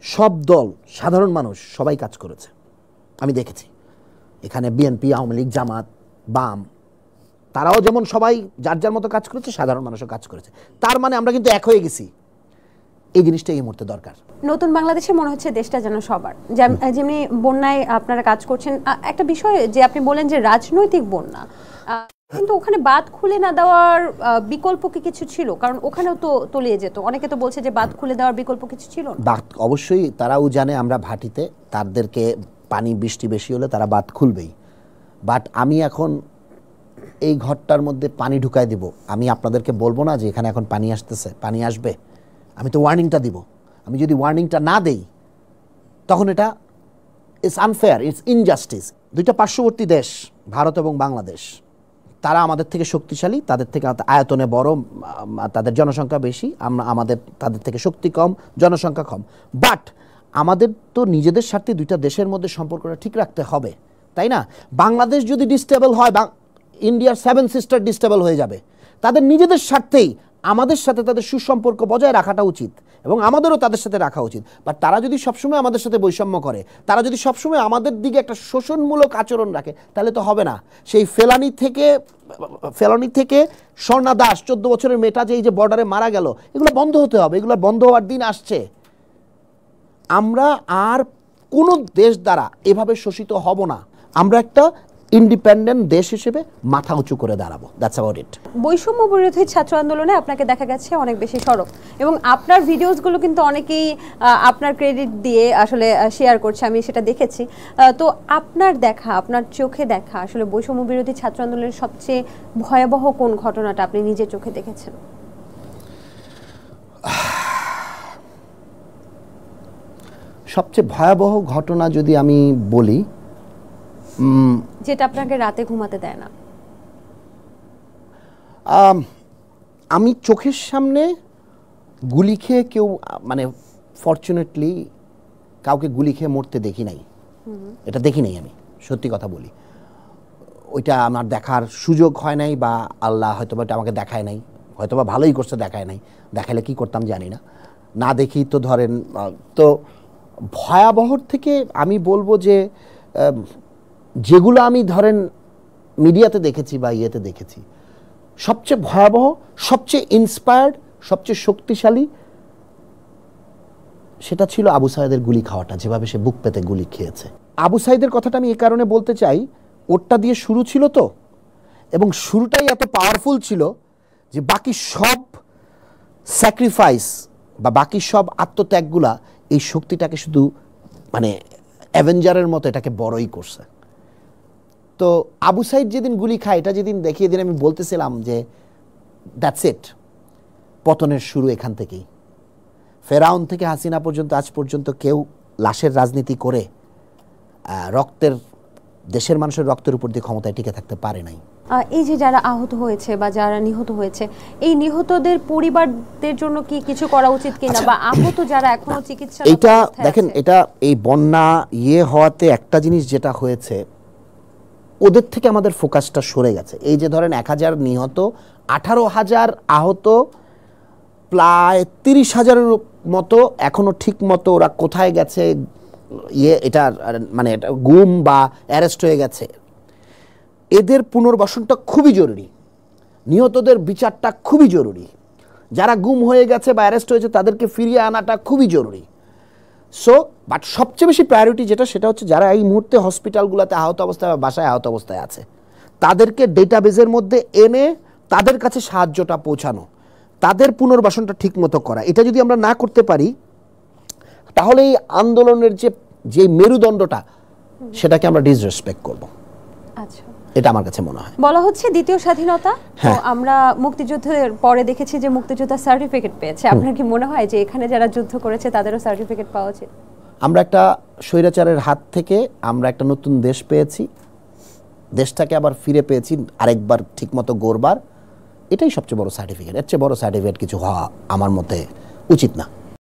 সব দল, সাধারণ মানুষ সবাই কাজ করেছে, আমি দেখেছি। এখানে বিএনপি, আওয়ামী লীগ, জামাত, বাম, তারাও যেমন সবাই যার যার মতো কাজ করেছে, সাধারণ মানুষও কাজ করেছে। তার মানে আমরা কিন্তু এক হয়ে গেছি। এই জিনিসটা এই মুহূর্তে দরকার। নতুন বাংলাদেশে মনে হচ্ছে দেশটা যেন সবার, যেমনি বন্যায় আপনারা কাজ করছেন। একটা বিষয় যে আপনি বলেন যে রাজনৈতিক বন্যা, কিন্তু ওখানে বাঁধ খুলে না দেওয়ার বিকল্প কি কিছু ছিল? কারণ ওখানেও তো তলিয়ে যেত। অনেকে তো বলছে যে বাঁধ খুলে দেওয়ার বিকল্প কিছু ছিল না। বাঁধ অবশ্যই, তারাও জানে আমরা ভাটিতে, তাদেরকে পানি বৃষ্টি বেশি হলে তারা বাঁধ খুলবেই। বাট আমি এখন এই ঘরটার মধ্যে পানি ঢুকাই দিব, আমি আপনাদেরকে বলবো না যে এখানে এখন পানি আসতেছে, পানি আসবে, আমি তো ওয়ার্নিংটা দিব। আমি যদি ওয়ার্নিংটা না দেই তখন এটা ইটস আনফেয়ার, ইটস ইনজাস্টিস। দুইটা পার্শ্ববর্তী দেশ ভারত এবং বাংলাদেশ, তারা আমাদের থেকে শক্তিশালী, তাদের থেকে আয়তনে বড়, তাদের জনসংখ্যা বেশি, তাদের থেকে শক্তি কম, জনসংখ্যা কম। বাট আমাদের তো নিজেদের স্বার্থে দুইটা দেশের মধ্যে সম্পর্কটা ঠিক রাখতে হবে, তাই না? বাংলাদেশ যদি ডিস্টেবল হয়, ইন্ডিয়ার 7 সিস্টার ডিস্টেবল হয়ে যাবে। তাদের নিজেদের স্বার্থেই আমাদের সাথে তাদের সুসম্পর্ক বজায় রাখাটা উচিত, এবং আমাদেরও তাদের সাথে রাখা উচিত। বাট তারা যদি সবসময় আমাদের সাথে বৈষম্য করে, তারা যদি সবসময় আমাদের দিকে একটা শোষণমূলক আচরণ রাখে, তাহলে তো হবে না। সেই ফেলানি থেকে স্বর্ণা দাস 14 বছরের মেয়েটা যে এই যে বর্ডারে মারা গেল, এগুলো বন্ধ হতে হবে, এগুলো বন্ধ হওয়ার দিন আসছে। আমরা আর কোনো দেশ দ্বারা এভাবে শোষিত হব না। আমরা একটা ইন্ডিপেন্ডেন্ট দেশ হিসেবে মাথা উঁচু করে দাঁড়াবো। That's about it. বৈষম্য বিরোধী ছাত্র আন্দোলনে আপনাকে দেখা গেছে অনেক বেশি সরব, এবং আপনার ভিডিওসগুলো কিন্তু অনেকেই আপনার ক্রেডিট দিয়ে আসলে শেয়ার করছে, আমি সেটা দেখেছি। তো আপনার দেখা, আপনার চোখে দেখা আসলে বৈষম্য বিরোধী ছাত্র আন্দোলনের সবচেয়ে ভয়াবহ কোন ঘটনাটা আপনি নিজের চোখে দেখেছেন? সবচেয়ে ভয়াবহ ঘটনা যদি আমি বলি, যেটা আপনাকে রাতে ঘুমাতে দেয় না। আমি চোখের সামনে গুলি খেয়ে কেউ, মানে ফরচুনেটলি কাউকে গুলি খেয়ে মরতে দেখি নাই, এটা দেখি নাই। আমি সত্যি কথা বলি, ওইটা আমার দেখার সুযোগ হয় নাই, বা আল্লাহ হয়তোবা এটা আমাকে দেখায় নাই, হয়তোবা ভালোই করছে দেখায় নাই। দেখালে কি করতাম জানি না, না দেখি তো ধরেন। তো ভয়াবহর থেকে আমি বলবো যে যেগুলো আমি ধরেন মিডিয়াতে দেখেছি বা ইয়েতে দেখেছি, সবচেয়ে ভয়াবহ, সবচেয়ে ইন্সপায়ার্ড, সবচেয়ে শক্তিশালী সেটা ছিল আবু সাঈদের গুলি খাওয়াটা, যেভাবে সে বুক পেতে গুলি খেয়েছে। আবু সাঈদের কথাটা আমি এই কারণে বলতে চাই, ওরটা দিয়ে শুরু ছিল তো, এবং শুরুটাই এত পাওয়ারফুল ছিল যে বাকি সব স্যাক্রিফাইস বা বাকি সব আত্মত্যাগগুলা এই শক্তিটাকে শুধু মানে অ্যাভেঞ্জারের মতো এটাকে বড়ই করছে। তো আবু সাঈদ যেদিন গুলি খায়, এটা যেদিন দেখিয়ে দিন, আমি বলতেছিলাম যে দ্যাটস ইট, পতনের শুরু এখান থেকেই। ফেরাউন থেকে হাসিনা পর্যন্ত আজ পর্যন্ত কেউ লাশের রাজনীতি করে দেশের মানুষের রক্তের উপর দিয়ে ক্ষমতায় টিকে থাকতে পারে নাই। এই যে যারা আহত হয়েছে বা যারা নিহত হয়েছে, এই নিহতদের পরিবারদের জন্য কি কিছু করা উচিত কিনা, বা আহত যারা এখনো চিকিৎসা, এটা দেখেন, এটা এই বন্যা হওয়াতে একটা জিনিস যেটা হয়েছে, ওদের থেকে আমাদের ফোকাসটা সরে গেছে। এই যে ধরেন 1000 নিহত, 18,000 আহত, প্রায় 30,000-এর মতো এখনো ঠিক মতো ওরা কোথায় গেছে, এটা মানে এটা গুম বা অ্যারেস্ট হয়ে গেছে। এদের পুনর্বাসনটা খুবই জরুরি, নিহতদের বিচারটা খুবই জরুরি, যারা গুম হয়ে গেছে বা অ্যারেস্ট হয়েছে তাদেরকে ফিরিয়ে আনাটা খুবই জরুরি। সো বাট সবচেয়ে বেশি প্রায়োরিটি সেটা হচ্ছে যারা এই মুহূর্তে হসপিটালগুলোতে আহত অবস্থায় বা বাসায় আহত অবস্থায় আছে, তাদেরকে ডেটাবেজের মধ্যে এনে তাদের কাছে সাহায্যটা পৌঁছানো, তাদের পুনর্বাসনটা ঠিক মতো করা। এটা যদি আমরা না করতে পারি, তাহলে এই আন্দোলনের যে মেরুদণ্ডটা, সেটাকে আমরা ডিসরেসপেক্ট করব। আচ্ছা, এটা আমার কাছে মনে হয়। বলা হচ্ছে দ্বিতীয় স্বাধীনতা, তো আমরা মুক্তিযুদ্ধের পরে দেখেছি যে মুক্তিযোদ্ধা সার্টিফিকেট পেয়েছে। আপনার কি মনে হয় যে এখানে যারা যুদ্ধ করেছে তাদেরও সার্টিফিকেট পাওয়া উচিত? আমরা একটা স্বৈরাচারের হাত থেকে আমরা একটা নতুন দেশ পেয়েছি, দেশটাকে আবার ফিরে পেয়েছি আরেকবার ঠিকমতো গড়বার, এটাই সবচেয়ে বড় সার্টিফিকেট। এর চেয়ে বড় সার্টিফিকেট কিছু হওয়া আমার মতে উচিত না।